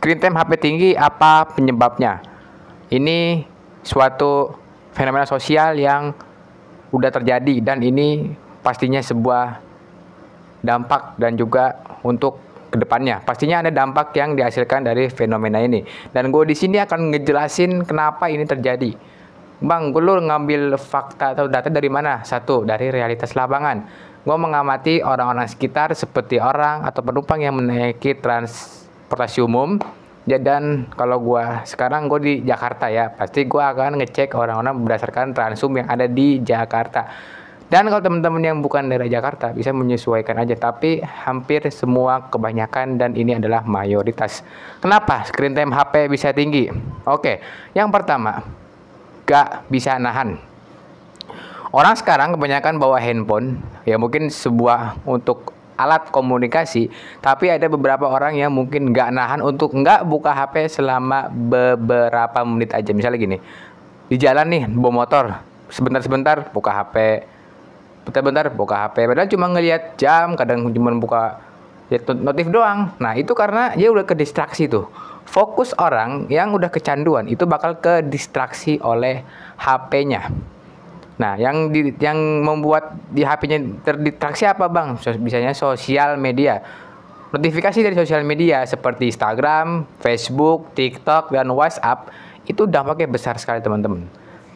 Screen time HP tinggi apa penyebabnya? Ini suatu fenomena sosial yang udah terjadi dan ini pastinya sebuah dampak dan juga untuk kedepannya. Pastinya ada dampak yang dihasilkan dari fenomena ini. Dan gue di sini akan ngejelasin kenapa ini terjadi. Bang, gue ngambil fakta atau data dari mana? Satu, dari realitas lapangan. Gue mengamati orang-orang sekitar seperti orang atau penumpang yang menaiki transportasi umum. Ya, dan kalau sekarang gue di Jakarta ya, pasti gue akan ngecek orang-orang berdasarkan transum yang ada di Jakarta. Dan kalau teman-teman yang bukan dari Jakarta bisa menyesuaikan aja, tapi hampir semua kebanyakan dan ini adalah mayoritas. Kenapa screen time HP bisa tinggi? Oke, yang pertama, gak bisa nahan. Orang sekarang kebanyakan bawa handphone, ya mungkin sebuah untuk alat komunikasi, tapi ada beberapa orang yang mungkin nggak nahan untuk nggak buka HP selama beberapa menit aja. Misalnya gini, di jalan nih bawa motor, sebentar-sebentar buka HP, bentar-bentar buka HP, padahal cuma ngelihat jam, kadang cuma buka notif doang. Nah itu karena dia udah ke distraksi tuh. Fokus orang yang udah kecanduan itu bakal ke distraksi oleh HP-nya. Nah, yang membuat di HP-nya terdistraksi apa, Bang? Biasanya sosial media. Notifikasi dari sosial media seperti Instagram, Facebook, TikTok, dan WhatsApp itu dampaknya besar sekali, teman-teman.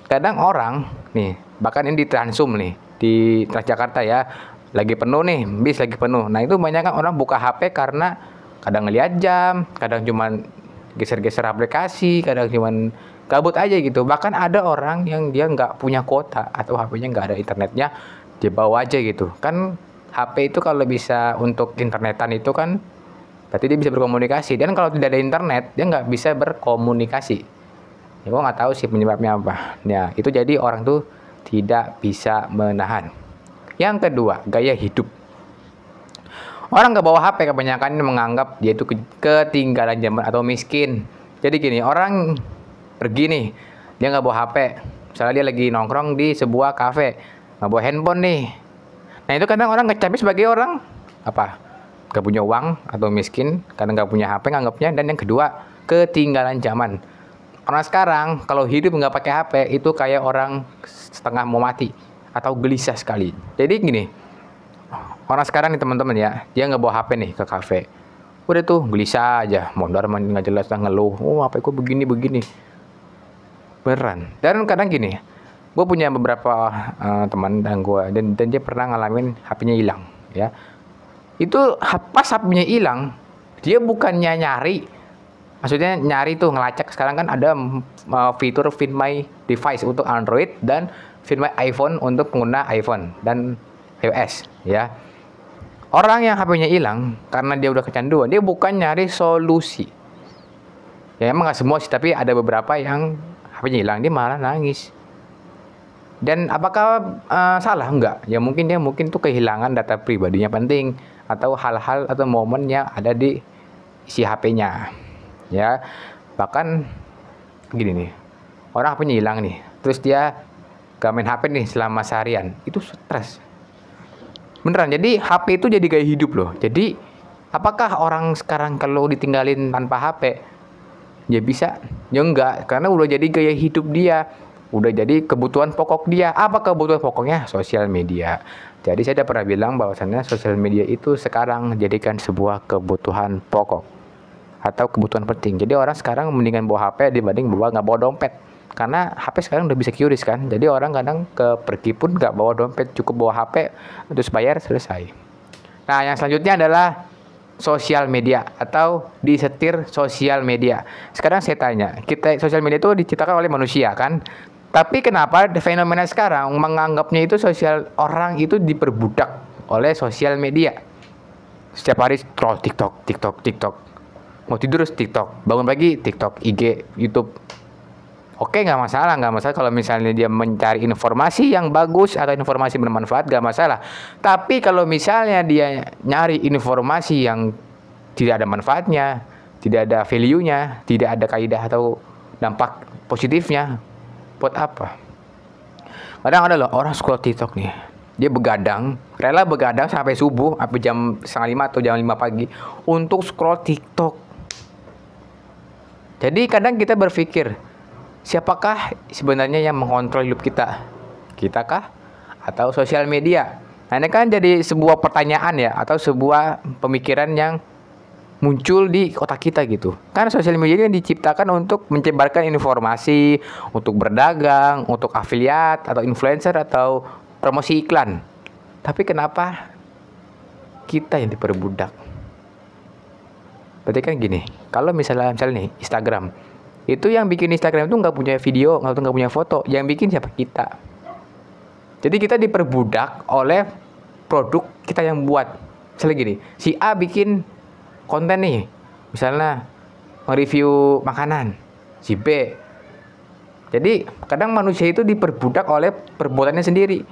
Kadang orang nih, bahkan ini di Transum nih, di Transjakarta ya, lagi penuh nih, bis lagi penuh. Nah, itu banyak kan orang buka HP karena kadang ngeliat jam, kadang cuman geser-geser aplikasi, kadang cuman gabut aja gitu. Bahkan ada orang yang dia nggak punya kuota atau HP-nya nggak ada internetnya, dia bawa aja gitu. Kan HP itu kalau bisa untuk internetan itu kan berarti dia bisa berkomunikasi. Dan kalau tidak ada internet, dia nggak bisa berkomunikasi. Ya gue nggak tahu sih penyebabnya apa. Ya itu jadi orang tuh tidak bisa menahan. Yang kedua, gaya hidup. Orang nggak bawa HP kebanyakan menganggap dia itu ketinggalan zaman atau miskin. Jadi gini, orang pergi nih, dia nggak bawa HP, misalnya dia lagi nongkrong di sebuah kafe, nggak bawa handphone nih. Nah itu kadang orang ngecapnya sebagai orang apa, nggak punya uang atau miskin karena nggak punya HP nganggapnya. Dan yang kedua, ketinggalan zaman. Orang sekarang kalau hidup nggak pakai HP itu kayak orang setengah mau mati atau gelisah sekali. Jadi gini, orang sekarang nih teman-teman ya, dia nggak bawa HP nih ke kafe, udah tuh gelisah aja, mondar mandir nggak jelas, ngeluh, HP ku begini beneran. Dan kadang gini, gue punya beberapa teman dan dia pernah ngalamin HP-nya hilang ya. Itu pas HP-nya hilang, dia bukannya nyari, maksudnya nyari tuh ngelacak. Sekarang kan ada fitur Find My Device untuk Android dan Find My iPhone untuk pengguna iPhone dan iOS ya. Orang yang HP-nya hilang karena dia udah kecanduan, dia bukan nyari solusi. Ya emang gak semua sih, tapi ada beberapa yang HP-nya hilang, dia malah nangis. Dan apakah salah? Enggak. Ya mungkin dia tuh kehilangan data pribadinya penting atau hal-hal atau momen yang ada di isi HP-nya. Ya. Bahkan gini nih. Orang HP-nya hilang nih, terus dia gak main HP nih selama seharian. Itu stres. Beneran. Jadi HP itu jadi gaya hidup loh. Jadi apakah orang sekarang kalau ditinggalin tanpa HP ya bisa? Ya enggak, karena udah jadi gaya hidup dia, udah jadi kebutuhan pokok dia. Apa kebutuhan pokoknya? Sosial media. Jadi saya udah pernah bilang bahwasannya sosial media itu sekarang jadikan sebuah kebutuhan pokok atau kebutuhan penting. Jadi orang sekarang mendingan bawa HP dibanding nggak bawa dompet. Karena HP sekarang udah bisa QRIS kan. Jadi orang kadang pergi pun nggak bawa dompet, cukup bawa HP, terus bayar, selesai. Nah yang selanjutnya adalah sosial media atau disetir sosial media. Sekarang saya tanya, kita sosial media itu diciptakan oleh manusia kan? Tapi kenapa fenomena sekarang menganggapnya itu orang itu diperbudak oleh sosial media? Setiap hari scroll TikTok. Mau tidur TikTok, bangun pagi TikTok, IG, YouTube. Oke, nggak masalah kalau misalnya dia mencari informasi yang bagus atau informasi bermanfaat, nggak masalah. Tapi kalau misalnya dia nyari informasi yang tidak ada manfaatnya, tidak ada value-nya, tidak ada kaidah atau dampak positifnya, buat apa? Kadang ada loh orang scroll TikTok nih, dia rela begadang sampai subuh, sampai jam 4:30 atau jam 5 pagi untuk scroll TikTok. Jadi kadang kita berpikir, siapakah sebenarnya yang mengontrol hidup kita? Kita kah? Atau sosial media? Nah, ini kan jadi sebuah pertanyaan ya, atau sebuah pemikiran yang muncul di otak kita gitu. Kan sosial media ini diciptakan untuk menyebarkan informasi, untuk berdagang, untuk afiliat, atau influencer, atau promosi iklan. Tapi kenapa kita yang diperbudak? Berarti kan gini, kalau misalnya nih Instagram, itu yang bikin Instagram itu nggak punya video, nggak punya foto, yang bikin siapa? Kita. Jadi kita diperbudak oleh produk kita yang buat. Misalnya gini, si A bikin konten nih, misalnya nge-review makanan, si B. Jadi kadang manusia itu diperbudak oleh perbuatannya sendiri.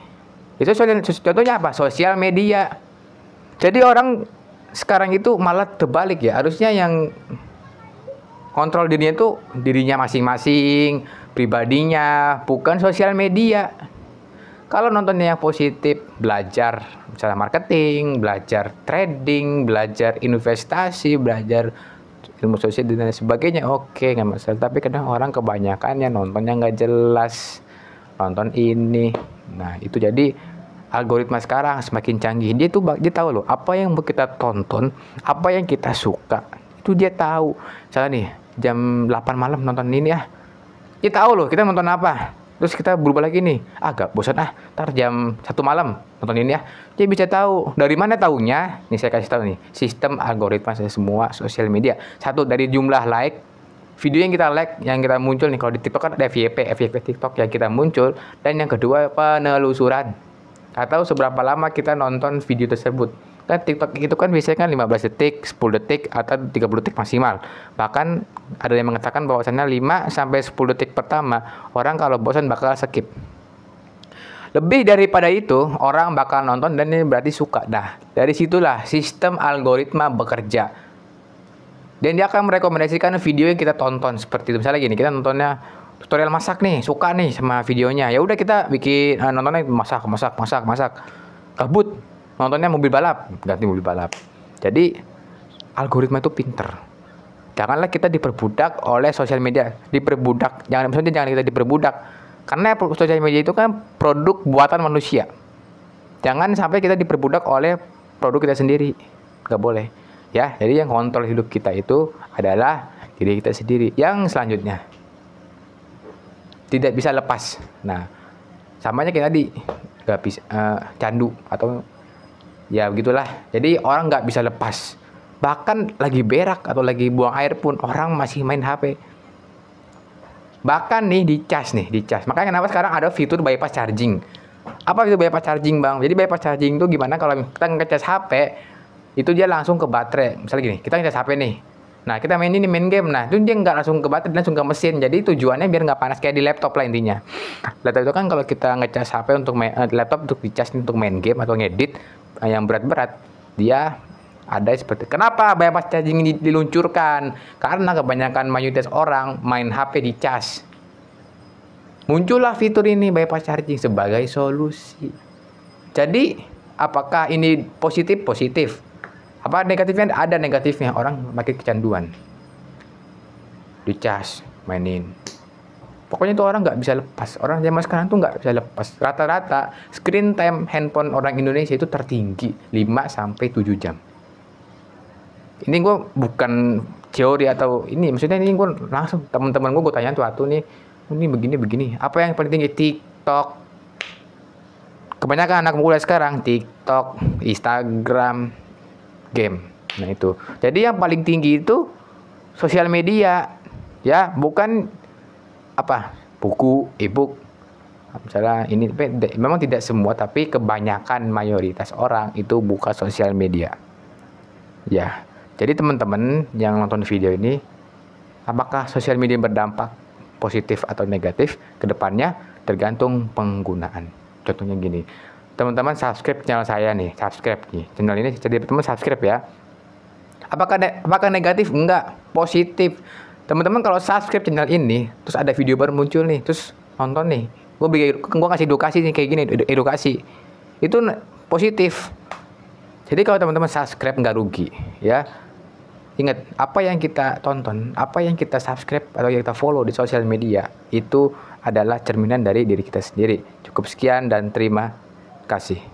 Itu contohnya apa? Sosial media. Jadi orang sekarang itu malah terbalik ya. Harusnya yang kontrol dirinya itu dirinya masing-masing, pribadinya, bukan sosial media. Kalau nontonnya yang positif, belajar misalnya marketing, belajar trading, belajar investasi, belajar ilmu sosial dan sebagainya, oke, nggak masalah. Tapi kadang orang kebanyakan yang nontonnya nggak jelas, nonton ini. Nah, itu jadi algoritma sekarang semakin canggih. Dia tahu loh apa yang kita tonton, apa yang kita suka. Itu dia tahu. Misalnya nih, jam 8 malam nonton ini ya. Dia tahu loh kita nonton apa. Terus kita berubah lagi nih, agak bosan ntar jam 1 malam nonton ini ya. Dia bisa tahu. Dari mana tahunya? Nih saya kasih tahu nih, sistem algoritma semua sosial media. Satu, dari jumlah like, video yang kita like, yang kita muncul nih. Kalau di TikTok kan ada FYP TikTok yang kita muncul. Dan yang kedua, penelusuran, atau seberapa lama kita nonton video tersebut. Kan TikTok itu kan biasanya kan 15 detik, 10 detik, atau 30 detik maksimal. Bahkan ada yang mengatakan bahwasannya 5-10 detik pertama, orang kalau bosan bakal skip. Lebih daripada itu, orang bakal nonton dan ini berarti suka. Nah, dari situlah sistem algoritma bekerja. Dan dia akan merekomendasikan video yang kita tonton. Seperti itu, misalnya gini, kita nontonnya tutorial masak nih, suka nih sama videonya. Ya udah kita bikin nontonnya masak. Kabut, nontonnya mobil balap, ganti mobil balap. Jadi algoritma itu pinter. Janganlah kita diperbudak oleh sosial media. Diperbudak, jangan kita diperbudak. Karena sosial media itu kan produk buatan manusia. Jangan sampai kita diperbudak oleh produk kita sendiri. Gak boleh. Ya, jadi yang kontrol hidup kita itu adalah diri kita sendiri. Yang selanjutnya, tidak bisa lepas. Nah, samanya kayak tadi, gak bisa candu atau ya begitulah. Jadi orang nggak bisa lepas. Bahkan lagi berak atau lagi buang air pun orang masih main HP. Bahkan nih dicas. Makanya kenapa sekarang ada fitur bypass charging. Apa itu bypass charging, Bang? Jadi bypass charging itu gimana kalau kita ngecas HP, itu dia langsung ke baterai. Misalnya gini, kita ngecas HP nih. Nah, kita main game. Nah, itu dia nggak langsung ke baterai, langsung ke mesin. Jadi tujuannya biar nggak panas kayak di laptop lah intinya. Laptop itu kan kalau kita ngecas HP untuk laptop untuk dicas untuk main game atau ngedit yang berat-berat, dia ada seperti. Kenapa bypass charging ini diluncurkan? Karena kebanyakan mayoritas orang main HP dicas. Muncullah fitur ini bypass charging sebagai solusi. Jadi, apakah ini positif? Positif. Apa negatifnya? Ada negatifnya. Orang makin kecanduan. Dicas, mainin. Pokoknya itu orang nggak bisa lepas. Orang zaman sekarang tuh nggak bisa lepas. Rata-rata screen time handphone orang Indonesia itu tertinggi 5-7 jam. Ini gue bukan teori atau ini. Maksudnya ini gue langsung teman-teman gue tanya tuh nih. Ini begini. Apa yang paling tinggi? TikTok. Kebanyakan anak muda sekarang TikTok, Instagram, game. Nah itu. Jadi yang paling tinggi itu sosial media. Ya, bukan buku, e-book. Misalnya ini memang tidak semua, tapi kebanyakan mayoritas orang itu buka sosial media. Ya. Jadi teman-teman yang nonton video ini, apakah sosial media berdampak positif atau negatif ke depannya? Tergantung penggunaan. Contohnya gini, teman-teman subscribe channel saya nih, channel ini, jadi teman-teman subscribe ya. Apakah negatif? Enggak, positif. Teman-teman kalau subscribe channel ini, terus ada video baru muncul nih, terus nonton nih, gue kasih edukasi nih kayak gini, edukasi, itu positif. Jadi kalau teman-teman subscribe nggak rugi, ya. Ingat, apa yang kita tonton, apa yang kita subscribe atau yang kita follow di sosial media itu adalah cerminan dari diri kita sendiri. Cukup sekian dan terima kasih.